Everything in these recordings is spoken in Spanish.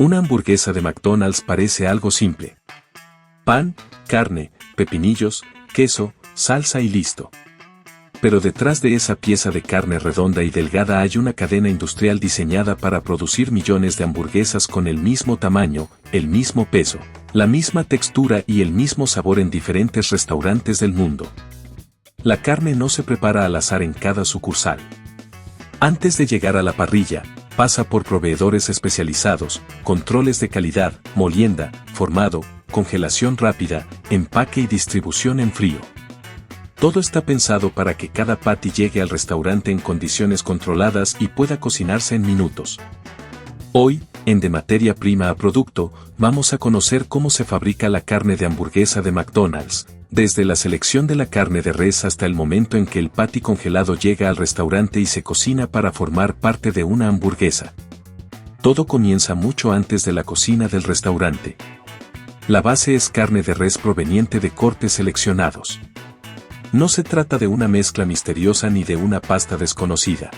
Una hamburguesa de McDonald's parece algo simple. Pan, carne, pepinillos, queso, salsa y listo. Pero detrás de esa pieza de carne redonda y delgada hay una cadena industrial diseñada para producir millones de hamburguesas con el mismo tamaño, el mismo peso, la misma textura y el mismo sabor en diferentes restaurantes del mundo. La carne no se prepara al azar en cada sucursal. Antes de llegar a la parrilla, pasa por proveedores especializados, controles de calidad, molienda, formado, congelación rápida, empaque y distribución en frío. Todo está pensado para que cada patty llegue al restaurante en condiciones controladas y pueda cocinarse en minutos. Hoy, en De Materia Prima a Producto, vamos a conocer cómo se fabrica la carne de hamburguesa de McDonald's, desde la selección de la carne de res hasta el momento en que el patty congelado llega al restaurante y se cocina para formar parte de una hamburguesa. Todo comienza mucho antes de la cocina del restaurante. La base es carne de res proveniente de cortes seleccionados. No se trata de una mezcla misteriosa ni de una pasta desconocida.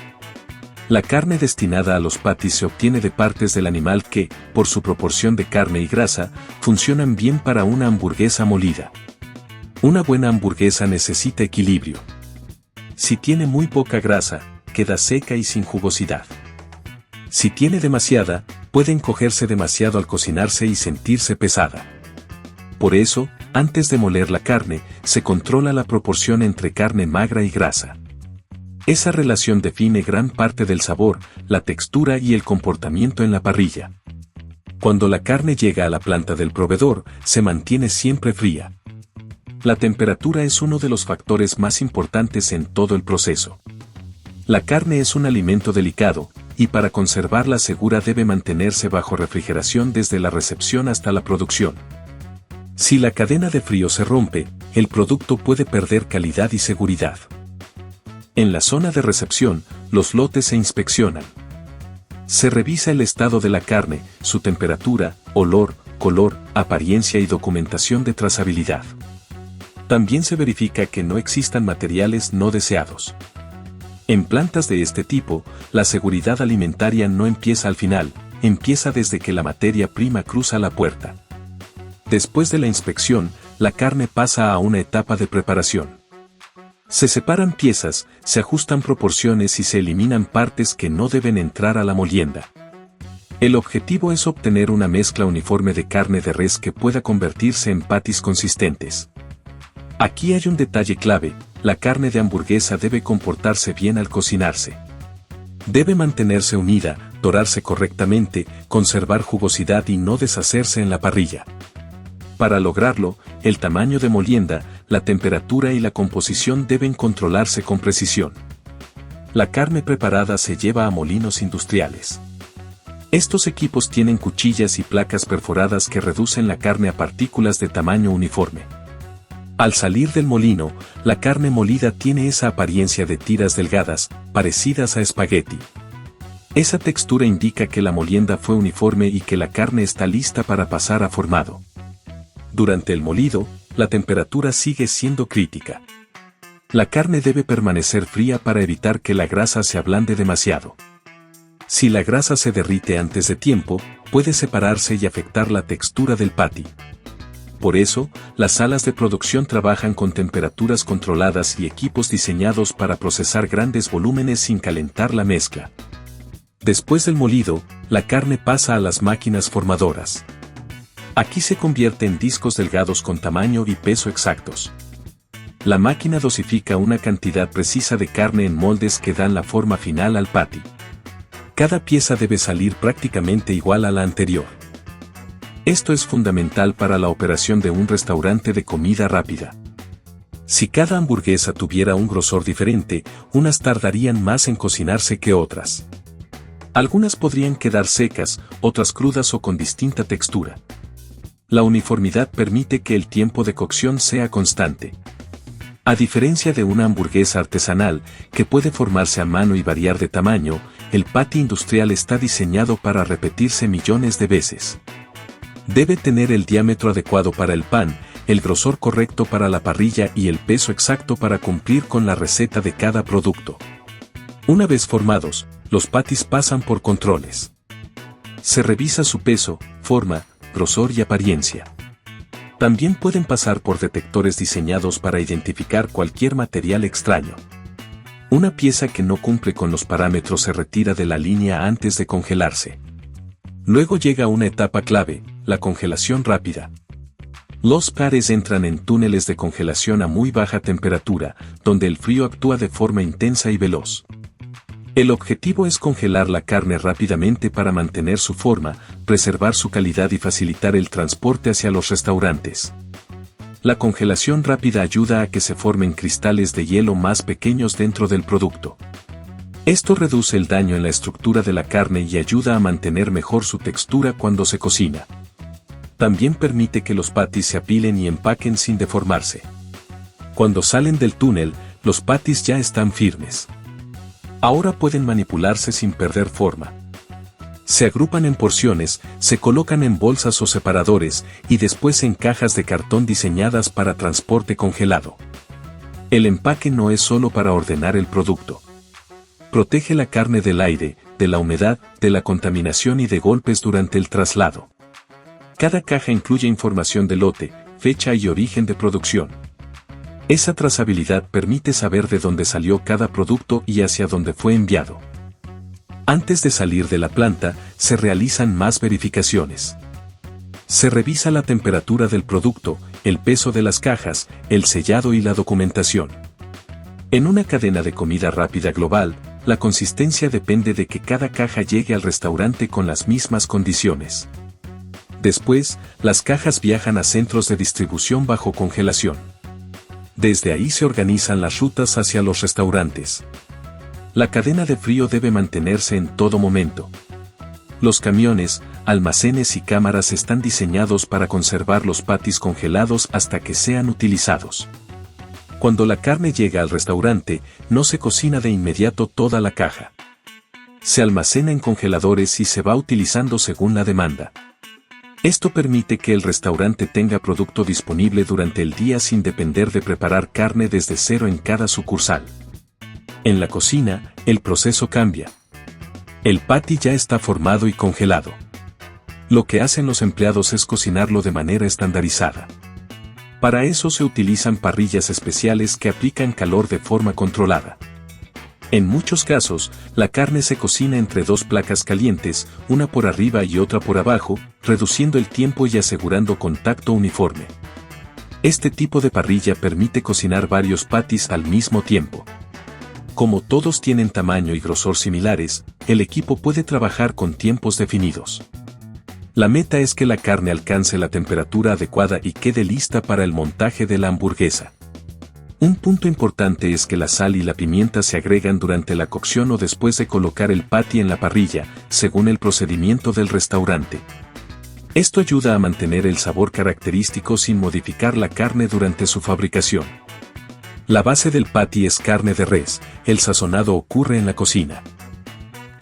La carne destinada a los patties se obtiene de partes del animal que, por su proporción de carne y grasa, funcionan bien para una hamburguesa molida. Una buena hamburguesa necesita equilibrio. Si tiene muy poca grasa, queda seca y sin jugosidad. Si tiene demasiada, puede encogerse demasiado al cocinarse y sentirse pesada. Por eso, antes de moler la carne, se controla la proporción entre carne magra y grasa. Esa relación define gran parte del sabor, la textura y el comportamiento en la parrilla. Cuando la carne llega a la planta del proveedor, se mantiene siempre fría. La temperatura es uno de los factores más importantes en todo el proceso. La carne es un alimento delicado, y para conservarla segura debe mantenerse bajo refrigeración desde la recepción hasta la producción. Si la cadena de frío se rompe, el producto puede perder calidad y seguridad. En la zona de recepción, los lotes se inspeccionan. Se revisa el estado de la carne, su temperatura, olor, color, apariencia y documentación de trazabilidad. También se verifica que no existan materiales no deseados. En plantas de este tipo, la seguridad alimentaria no empieza al final, empieza desde que la materia prima cruza la puerta. Después de la inspección, la carne pasa a una etapa de preparación. Se separan piezas, se ajustan proporciones y se eliminan partes que no deben entrar a la molienda. El objetivo es obtener una mezcla uniforme de carne de res que pueda convertirse en patties consistentes. Aquí hay un detalle clave: la carne de hamburguesa debe comportarse bien al cocinarse. Debe mantenerse unida, dorarse correctamente, conservar jugosidad y no deshacerse en la parrilla. Para lograrlo, el tamaño de molienda, la temperatura y la composición deben controlarse con precisión. La carne preparada se lleva a molinos industriales. Estos equipos tienen cuchillas y placas perforadas que reducen la carne a partículas de tamaño uniforme. Al salir del molino, la carne molida tiene esa apariencia de tiras delgadas, parecidas a espagueti. Esa textura indica que la molienda fue uniforme y que la carne está lista para pasar a formado. Durante el molido, la temperatura sigue siendo crítica. La carne debe permanecer fría para evitar que la grasa se ablande demasiado. Si la grasa se derrite antes de tiempo, puede separarse y afectar la textura del patty. Por eso, las salas de producción trabajan con temperaturas controladas y equipos diseñados para procesar grandes volúmenes sin calentar la mezcla. Después del molido, la carne pasa a las máquinas formadoras. Aquí se convierte en discos delgados con tamaño y peso exactos. La máquina dosifica una cantidad precisa de carne en moldes que dan la forma final al patty. Cada pieza debe salir prácticamente igual a la anterior. Esto es fundamental para la operación de un restaurante de comida rápida. Si cada hamburguesa tuviera un grosor diferente, unas tardarían más en cocinarse que otras. Algunas podrían quedar secas, otras crudas o con distinta textura. La uniformidad permite que el tiempo de cocción sea constante. A diferencia de una hamburguesa artesanal, que puede formarse a mano y variar de tamaño, el patty industrial está diseñado para repetirse millones de veces. Debe tener el diámetro adecuado para el pan, el grosor correcto para la parrilla y el peso exacto para cumplir con la receta de cada producto. Una vez formados, los patties pasan por controles. Se revisa su peso, forma, grosor y apariencia. También pueden pasar por detectores diseñados para identificar cualquier material extraño. Una pieza que no cumple con los parámetros se retira de la línea antes de congelarse. Luego llega una etapa clave, la congelación rápida. Los pares entran en túneles de congelación a muy baja temperatura, donde el frío actúa de forma intensa y veloz. El objetivo es congelar la carne rápidamente para mantener su forma, preservar su calidad y facilitar el transporte hacia los restaurantes. La congelación rápida ayuda a que se formen cristales de hielo más pequeños dentro del producto. Esto reduce el daño en la estructura de la carne y ayuda a mantener mejor su textura cuando se cocina. También permite que los patis se apilen y empaquen sin deformarse. Cuando salen del túnel, los patis ya están firmes. Ahora pueden manipularse sin perder forma. Se agrupan en porciones, se colocan en bolsas o separadores y después en cajas de cartón diseñadas para transporte congelado. El empaque no es solo para ordenar el producto. Protege la carne del aire, de la humedad, de la contaminación y de golpes durante el traslado. Cada caja incluye información de lote, fecha y origen de producción. Esa trazabilidad permite saber de dónde salió cada producto y hacia dónde fue enviado. Antes de salir de la planta, se realizan más verificaciones. Se revisa la temperatura del producto, el peso de las cajas, el sellado y la documentación. En una cadena de comida rápida global, la consistencia depende de que cada caja llegue al restaurante con las mismas condiciones. Después, las cajas viajan a centros de distribución bajo congelación. Desde ahí se organizan las rutas hacia los restaurantes. La cadena de frío debe mantenerse en todo momento. Los camiones, almacenes y cámaras están diseñados para conservar los patis congelados hasta que sean utilizados. Cuando la carne llega al restaurante, no se cocina de inmediato toda la caja. Se almacena en congeladores y se va utilizando según la demanda. Esto permite que el restaurante tenga producto disponible durante el día sin depender de preparar carne desde cero en cada sucursal. En la cocina, el proceso cambia. El patty ya está formado y congelado. Lo que hacen los empleados es cocinarlo de manera estandarizada. Para eso se utilizan parrillas especiales que aplican calor de forma controlada. En muchos casos, la carne se cocina entre dos placas calientes, una por arriba y otra por abajo, reduciendo el tiempo y asegurando contacto uniforme. Este tipo de parrilla permite cocinar varios patis al mismo tiempo. Como todos tienen tamaño y grosor similares, el equipo puede trabajar con tiempos definidos. La meta es que la carne alcance la temperatura adecuada y quede lista para el montaje de la hamburguesa. Un punto importante es que la sal y la pimienta se agregan durante la cocción o después de colocar el patty en la parrilla, según el procedimiento del restaurante. Esto ayuda a mantener el sabor característico sin modificar la carne durante su fabricación. La base del patty es carne de res, el sazonado ocurre en la cocina.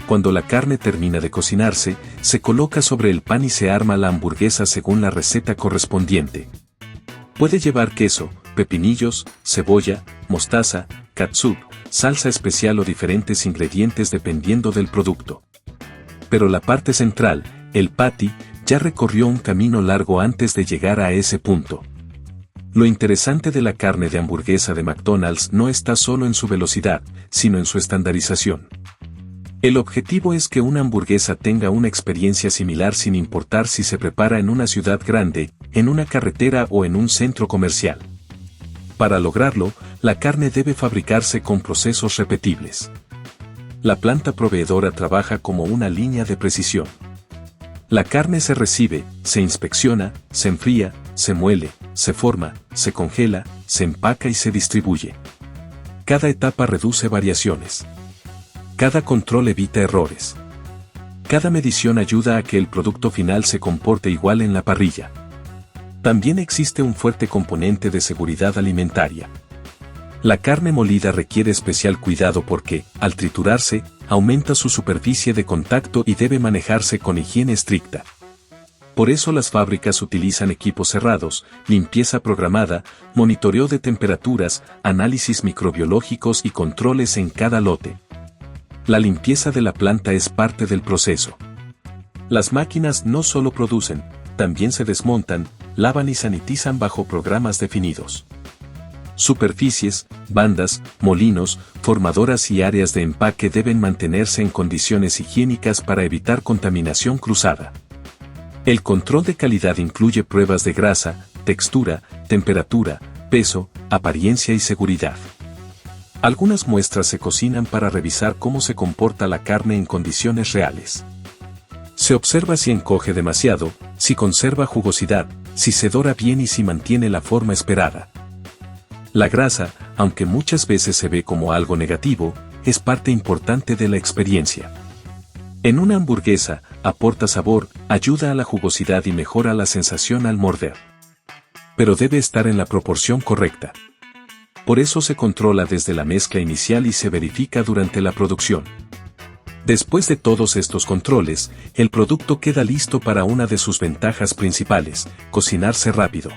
Cuando la carne termina de cocinarse, se coloca sobre el pan y se arma la hamburguesa según la receta correspondiente. Puede llevar queso, pepinillos, cebolla, mostaza, catsup, salsa especial o diferentes ingredientes dependiendo del producto. Pero la parte central, el patty, ya recorrió un camino largo antes de llegar a ese punto. Lo interesante de la carne de hamburguesa de McDonald's no está solo en su velocidad, sino en su estandarización. El objetivo es que una hamburguesa tenga una experiencia similar sin importar si se prepara en una ciudad grande, en una carretera o en un centro comercial. Para lograrlo, la carne debe fabricarse con procesos repetibles. La planta proveedora trabaja como una línea de precisión. La carne se recibe, se inspecciona, se enfría, se muele, se forma, se congela, se empaca y se distribuye. Cada etapa reduce variaciones. Cada control evita errores. Cada medición ayuda a que el producto final se comporte igual en la parrilla. También existe un fuerte componente de seguridad alimentaria. La carne molida requiere especial cuidado porque, al triturarse, aumenta su superficie de contacto y debe manejarse con higiene estricta. Por eso las fábricas utilizan equipos cerrados, limpieza programada, monitoreo de temperaturas, análisis microbiológicos y controles en cada lote. La limpieza de la planta es parte del proceso. Las máquinas no solo producen, también se desmontan, lavan y sanitizan bajo programas definidos. Superficies, bandas, molinos, formadoras y áreas de empaque deben mantenerse en condiciones higiénicas para evitar contaminación cruzada. El control de calidad incluye pruebas de grasa, textura, temperatura, peso, apariencia y seguridad. Algunas muestras se cocinan para revisar cómo se comporta la carne en condiciones reales. Se observa si encoge demasiado, si conserva jugosidad, si se dora bien y si mantiene la forma esperada. La grasa, aunque muchas veces se ve como algo negativo, es parte importante de la experiencia. En una hamburguesa, aporta sabor, ayuda a la jugosidad y mejora la sensación al morder. Pero debe estar en la proporción correcta. Por eso se controla desde la mezcla inicial y se verifica durante la producción. Después de todos estos controles, el producto queda listo para una de sus ventajas principales, cocinarse rápido.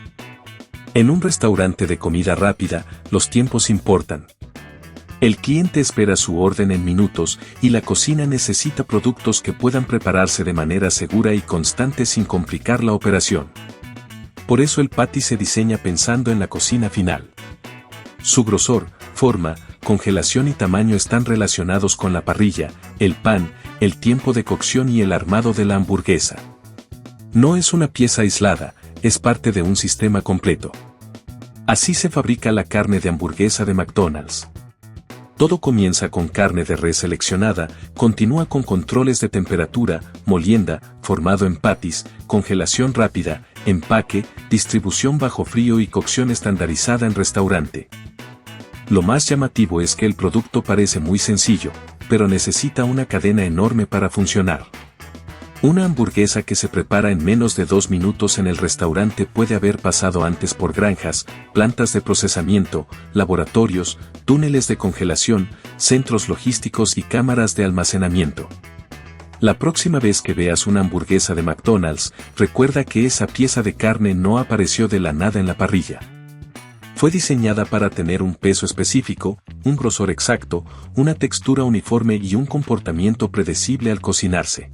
En un restaurante de comida rápida, los tiempos importan. El cliente espera su orden en minutos y la cocina necesita productos que puedan prepararse de manera segura y constante sin complicar la operación. Por eso el patty se diseña pensando en la cocina final. Su grosor, forma, congelación y tamaño están relacionados con la parrilla, el pan, el tiempo de cocción y el armado de la hamburguesa. No es una pieza aislada, es parte de un sistema completo. Así se fabrica la carne de hamburguesa de McDonald's. Todo comienza con carne de res seleccionada, continúa con controles de temperatura, molienda, formado en patties, congelación rápida, empaque, distribución bajo frío y cocción estandarizada en restaurante. Lo más llamativo es que el producto parece muy sencillo, pero necesita una cadena enorme para funcionar. Una hamburguesa que se prepara en menos de 2 minutos en el restaurante puede haber pasado antes por granjas, plantas de procesamiento, laboratorios, túneles de congelación, centros logísticos y cámaras de almacenamiento. La próxima vez que veas una hamburguesa de McDonald's, recuerda que esa pieza de carne no apareció de la nada en la parrilla. Fue diseñada para tener un peso específico, un grosor exacto, una textura uniforme y un comportamiento predecible al cocinarse.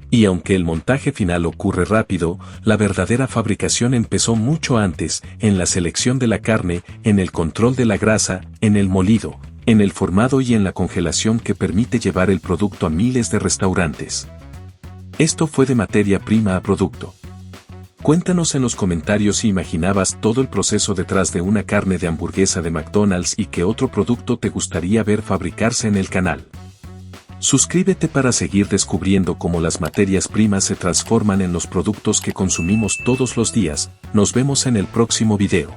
Y aunque el montaje final ocurre rápido, la verdadera fabricación empezó mucho antes, en la selección de la carne, en el control de la grasa, en el molido, en el formado y en la congelación que permite llevar el producto a miles de restaurantes. Esto fue de materia prima a producto. Cuéntanos en los comentarios si imaginabas todo el proceso detrás de una carne de hamburguesa de McDonald's y qué otro producto te gustaría ver fabricarse en el canal. Suscríbete para seguir descubriendo cómo las materias primas se transforman en los productos que consumimos todos los días. Nos vemos en el próximo video.